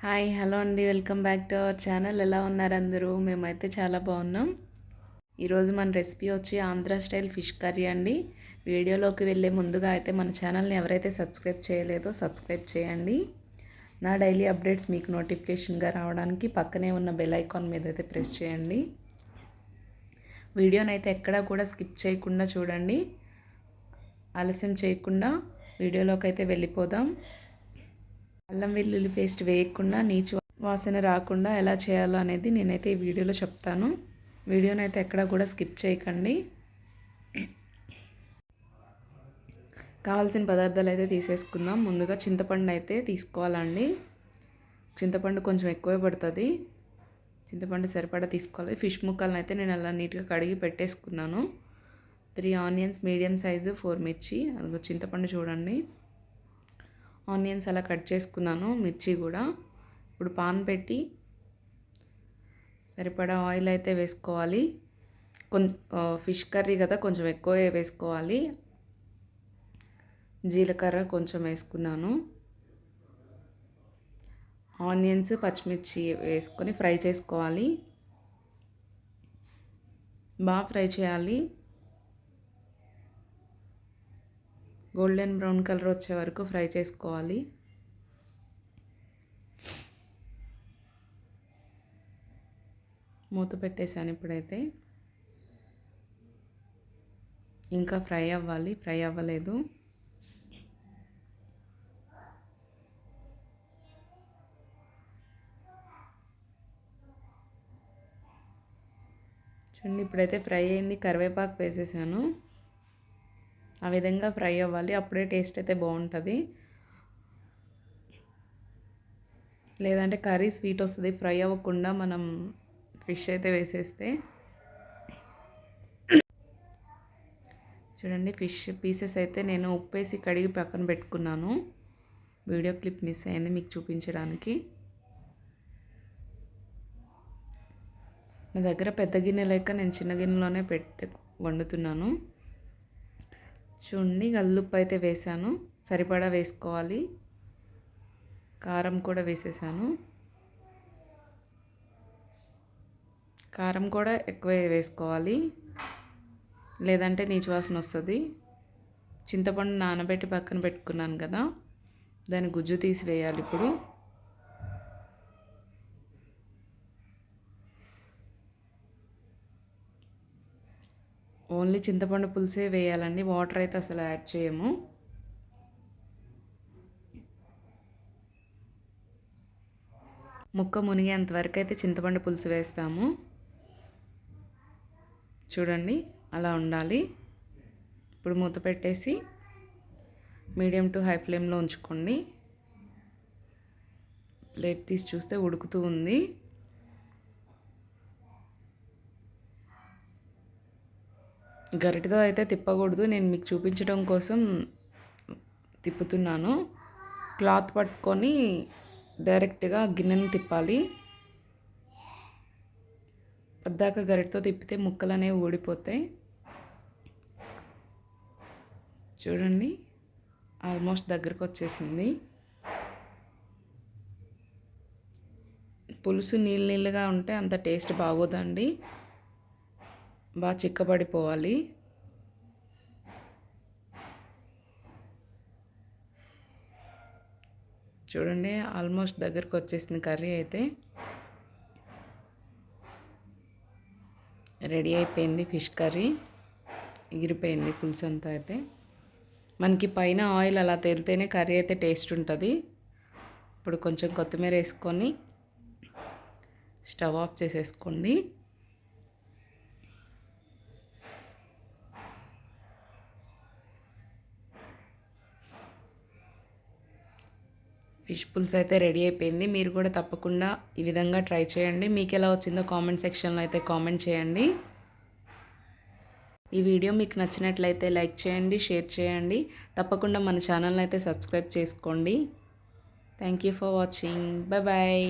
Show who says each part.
Speaker 1: Hi hello అండి, welcome back to our channel. ఎలా ఉన్నారు అందరూ? మేమైతే చాలా బాగున్నాం. ఈరోజు మన రెసిపీ వచ్చి ఆంధ్ర స్టైల్ ఫిష్ కర్రీ అండి. వీడియోలోకి వెళ్ళే ముందుగా అయితే మన ఛానల్ని ఎవరైతే సబ్స్క్రైబ్ చేయలేదో సబ్స్క్రైబ్ చేయండి. నా డైలీ అప్డేట్స్ మీకు నోటిఫికేషన్గా రావడానికి పక్కనే ఉన్న బెల్ ఐకాన్ మీద అయితే ప్రెస్ చేయండి. వీడియోని అయితే ఎక్కడా కూడా స్కిప్ చేయకుండా చూడండి. ఆలస్యం చేయకుండా వీడియోలోకి అయితే వెళ్ళిపోదాం. అల్లం వెల్లుల్లి పేస్ట్ వేయకుండా నీచు వాసన రాకుండా ఎలా చేయాలో అనేది నేనైతే ఈ వీడియోలో చెప్తాను. వీడియోని అయితే ఎక్కడా కూడా స్కిప్ చేయకండి. కావాల్సిన పదార్థాలు అయితే తీసేసుకుందాం. ముందుగా చింతపండు అయితే తీసుకోవాలండి. చింతపండు కొంచెం ఎక్కువే పడుతుంది. చింతపండు సరిపడా తీసుకోవాలి. ఫిష్ ముక్కలను అయితే నేను అలా నీట్గా కడిగి పెట్టేసుకున్నాను. 3 ఆనియన్స్ మీడియం సైజు, 4 మిర్చి. అది చింతపండు చూడండి. ఆనియన్స్ అలా కట్ చేసుకున్నాను, మిర్చి కూడా. ఇప్పుడు పాన్ పెట్టి సరిపడా ఆయిల్ అయితే వేసుకోవాలి. ఫిష్ కర్రీ కదా, కొంచెం ఎక్కువ వేసుకోవాలి. జీలకర్ర కొంచెం వేసుకున్నాను. ఆనియన్స్ పచ్చిమిర్చి వేసుకొని ఫ్రై చేసుకోవాలి. బాగా ఫ్రై చేయాలి. గోల్డెన్ బ్రౌన్ కలర్ వచ్చే వరకు ఫ్రై చేసుకోవాలి. మూత పెట్టేసాను. ఇప్పుడైతే ఇంకా ఫ్రై అవ్వాలి, ఫ్రై అవ్వలేదు. చూడండి, ఇప్పుడైతే ఫ్రై అయింది. కరివేపాకు వేసేసాను. ఆ విధంగా ఫ్రై అవ్వాలి, అప్పుడే టేస్ట్ అయితే బాగుంటుంది. లేదంటే కర్రీ స్వీట్ వస్తుంది ఫ్రై అవ్వకుండా మనం ఫిష్ అయితే వేసేస్తే. చూడండి, ఫిష్ పీసెస్ అయితే నేను ఉప్పేసి కడిగి పక్కన పెట్టుకున్నాను. వీడియో క్లిప్ మిస్ అయింది మీకు చూపించడానికి. నా దగ్గర పెద్ద గిన్నె లేక నేను చిన్న గిన్నెలోనే వండుతున్నాను. చూడండి, గల్లుప్పు అయితే వేసాను, సరిపడా వేసుకోవాలి. కారం కూడా వేసేసాను. కారం కూడా ఎక్కువ వేసుకోవాలి, లేదంటే నీచు వాసన వస్తుంది. చింతపండు నానబెట్టి పక్కన పెట్టుకున్నాను కదా, దాని గుజ్జు తీసి వేయాలి ఇప్పుడు. ఓన్లీ చింతపండు పులుసే వేయాలండి, వాటర్ అయితే అసలు యాడ్ చేయము. ముక్క మునిగేంత వరకు అయితే చింతపండు పులుసు వేస్తాము. చూడండి, అలా ఉండాలి. ఇప్పుడు మూత పెట్టేసి మీడియం టు హై ఫ్లేమ్లో ఉంచుకోండి. ప్లేట్ తీసి చూస్తే ఉడుకుతూ ఉంది. గరిటెతో అయితే తిప్పకూడదు, నేను మీకు చూపించడం కోసం తిప్పుతున్నాను. క్లాత్ పట్టుకొని డైరెక్ట్గా గిన్నెని తిప్పాలి. పద్దాక గరిటెతో తిప్పితే ముక్కలు అనేవి ఊడిపోతాయి. చూడండి, ఆల్మోస్ట్ దగ్గరకు వచ్చేసింది. పులుసు నీళ్ళుగా ఉంటే అంత టేస్ట్ బాగోదండి, బాగా చిక్కబడిపోవాలి. చూడండి, ఆల్మోస్ట్ దగ్గరకు వచ్చేసింది. కర్రీ అయితే రెడీ అయిపోయింది. ఫిష్ కర్రీ ఎగిరిపోయింది పులుసు అంతా. అయితే మనకి పైన ఆయిల్ అలా తేలితేనే కర్రీ అయితే టేస్ట్ ఉంటుంది. ఇప్పుడు కొంచెం కొత్తిమీర వేసుకొని స్టవ్ ఆఫ్ చేసేసుకోండి. ఫిష్ పులుసు అయితే రెడీ అయిపోయింది. మీరు కూడా తప్పకుండా ఈ విధంగా ట్రై చేయండి. మీకు ఎలా వచ్చిందో కామెంట్ సెక్షన్లో అయితే కామెంట్ చేయండి. ఈ వీడియో మీకు నచ్చినట్లయితే లైక్ చేయండి, షేర్ చేయండి. తప్పకుండా మన ఛానల్ని అయితే సబ్స్క్రైబ్ చేసుకోండి. Thank you for watching. Bye bye.